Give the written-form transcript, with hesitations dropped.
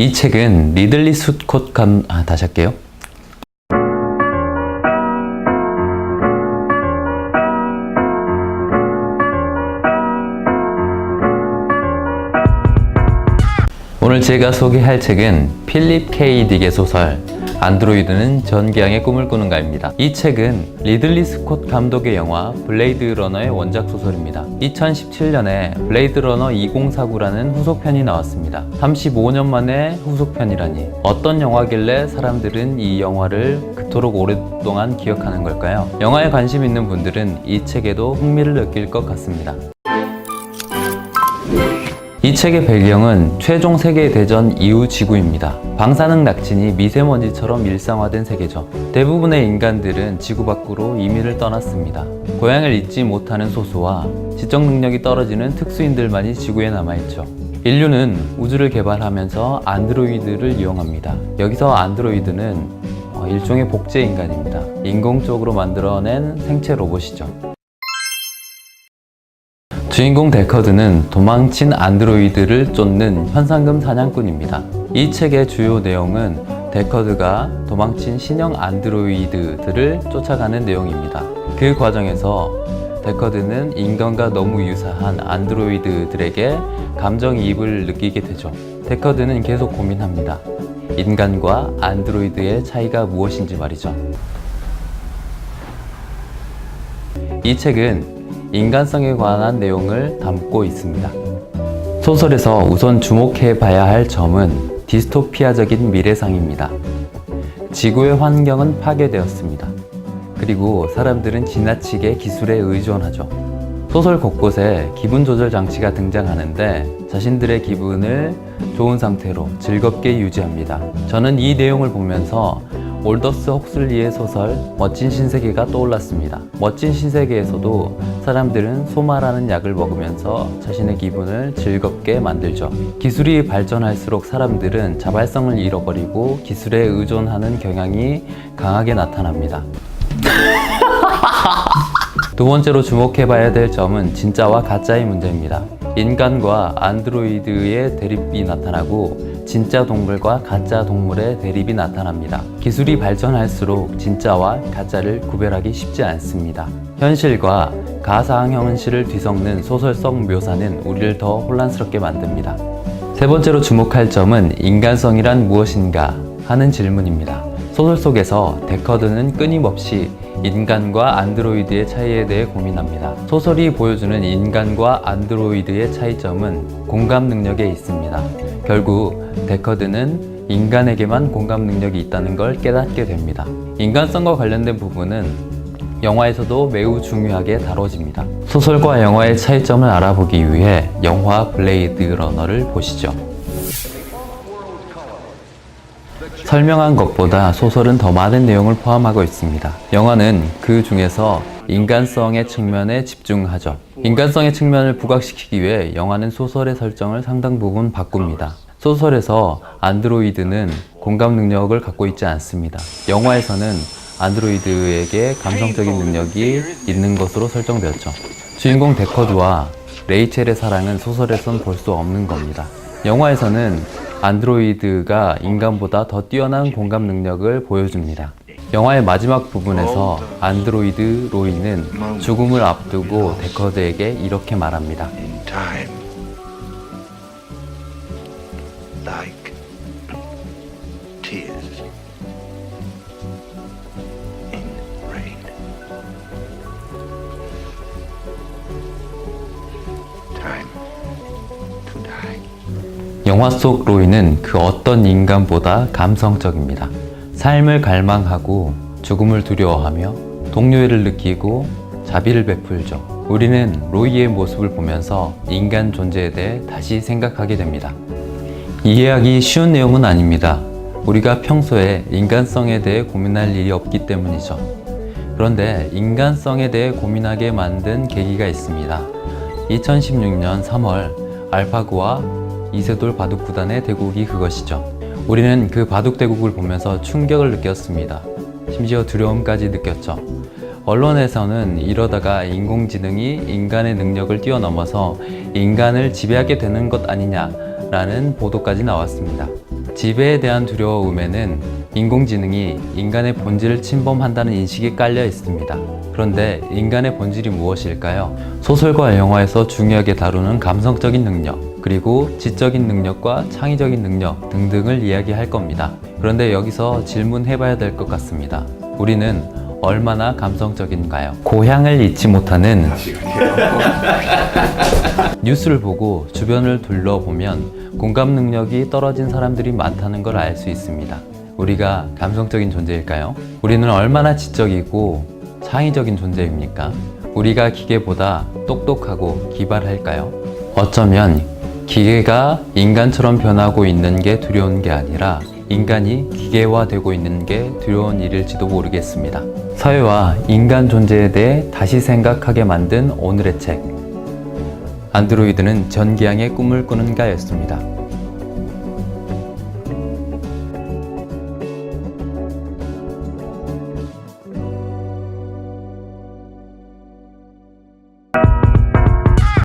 이 책은 리들리 스콧 다시 할게요. 오늘 제가 소개할 책은 필립 K. 딕의 소설 안드로이드는 전기양의 꿈을 꾸는가입니다. 이 책은 리들리 스콧 감독의 영화 블레이드 러너의 원작 소설입니다. 2017년에 블레이드 러너 2049라는 후속편이 나왔습니다. 35년 만에 후속편이라니 어떤 영화길래 사람들은 이 영화를 그토록 오랫동안 기억하는 걸까요? 영화에 관심 있는 분들은 이 책에도 흥미를 느낄 것 같습니다. 이 책의 배경은 최종 세계대전 이후 지구입니다. 방사능 낙진이 미세먼지처럼 일상화된 세계죠. 대부분의 인간들은 지구 밖으로 이민을 떠났습니다. 고향을 잊지 못하는 소수와 지적 능력이 떨어지는 특수인들만이 지구에 남아있죠. 인류는 우주를 개발하면서 안드로이드를 이용합니다. 여기서 안드로이드는 일종의 복제 인간입니다. 인공적으로 만들어낸 생체 로봇이죠. 주인공 데커드는 도망친 안드로이드를 쫓는 현상금 사냥꾼입니다. 이 책의 주요 내용은 데커드가 도망친 신형 안드로이드들을 쫓아가는 내용입니다. 그 과정에서 데커드는 인간과 너무 유사한 안드로이드들에게 감정이입을 느끼게 되죠. 데커드는 계속 고민합니다. 인간과 안드로이드의 차이가 무엇인지 말이죠. 이 책은 인간성에 관한 내용을 담고 있습니다. 소설에서 우선 주목해 봐야 할 점은 디스토피아적인 미래상입니다. 지구의 환경은 파괴되었습니다. 그리고 사람들은 지나치게 기술에 의존하죠. 소설 곳곳에 기분 조절 장치가 등장하는데 자신들의 기분을 좋은 상태로 즐겁게 유지합니다. 저는 이 내용을 보면서 올더스 헉슬리의 소설 멋진 신세계가 떠올랐습니다. 멋진 신세계에서도 사람들은 소마라는 약을 먹으면서 자신의 기분을 즐겁게 만들죠. 기술이 발전할수록 사람들은 자발성을 잃어버리고 기술에 의존하는 경향이 강하게 나타납니다. 두 번째로 주목해봐야 될 점은 진짜와 가짜의 문제입니다. 인간과 안드로이드의 대립이 나타나고 진짜 동물과 가짜 동물의 대립이 나타납니다. 기술이 발전할수록 진짜와 가짜를 구별하기 쉽지 않습니다. 현실과 가상현실을 뒤섞는 소설성 묘사는 우리를 더 혼란스럽게 만듭니다. 세 번째로 주목할 점은 인간성이란 무엇인가 하는 질문입니다. 소설 속에서 데커드는 끊임없이 인간과 안드로이드의 차이에 대해 고민합니다. 소설이 보여주는 인간과 안드로이드의 차이점은 공감 능력에 있습니다. 결국 데커드는 인간에게만 공감 능력이 있다는 걸 깨닫게 됩니다. 인간성과 관련된 부분은 영화에서도 매우 중요하게 다뤄집니다. 소설과 영화의 차이점을 알아보기 위해 영화 블레이드 러너를 보시죠. 설명한 것보다 소설은 더 많은 내용을 포함하고 있습니다. 영화는 그 중에서 인간성의 측면에 집중하죠. 인간성의 측면을 부각시키기 위해 영화는 소설의 설정을 상당 부분 바꿉니다. 소설에서 안드로이드는 공감 능력을 갖고 있지 않습니다. 영화에서는 안드로이드에게 감성적인 능력이 있는 것으로 설정되었죠. 주인공 데커드와 레이첼의 사랑은 소설에선 볼 수 없는 겁니다. 영화에서는 안드로이드가 인간보다 더 뛰어난 공감 능력을 보여줍니다. 영화의 마지막 부분에서 안드로이드 로이는 죽음을 앞두고 데커드에게 이렇게 말합니다. 영화 속 로이는 그 어떤 인간보다 감성적입니다. 삶을 갈망하고 죽음을 두려워하며 동료애를 느끼고 자비를 베풀죠. 우리는 로이의 모습을 보면서 인간 존재에 대해 다시 생각하게 됩니다. 이해하기 쉬운 내용은 아닙니다. 우리가 평소에 인간성에 대해 고민할 일이 없기 때문이죠. 그런데 인간성에 대해 고민하게 만든 계기가 있습니다. 2016년 3월 알파고와 이세돌 바둑 구단의 대국이 그것이죠. 우리는 그 바둑 대국을 보면서 충격을 느꼈습니다. 심지어 두려움까지 느꼈죠. 언론에서는 이러다가 인공지능이 인간의 능력을 뛰어넘어서 인간을 지배하게 되는 것 아니냐라는 보도까지 나왔습니다. 지배에 대한 두려움에는 인공지능이 인간의 본질을 침범한다는 인식이 깔려 있습니다. 그런데 인간의 본질이 무엇일까요? 소설과 영화에서 중요하게 다루는 감성적인 능력, 그리고 지적인 능력과 창의적인 능력 등등을 이야기할 겁니다. 그런데 여기서 질문해봐야 될 것 같습니다. 우리는 얼마나 감성적인가요? 고향을 잊지 못하는 뉴스를 보고 주변을 둘러보면 공감 능력이 떨어진 사람들이 많다는 걸 알 수 있습니다. 우리가 감성적인 존재일까요? 우리는 얼마나 지적이고 창의적인 존재입니까? 우리가 기계보다 똑똑하고 기발할까요? 어쩌면 기계가 인간처럼 변하고 있는 게 두려운 게 아니라 인간이 기계화되고 있는 게 두려운 일일지도 모르겠습니다. 사회와 인간 존재에 대해 다시 생각하게 만든 오늘의 책, 안드로이드는 전기양의 꿈을 꾸는가였습니다.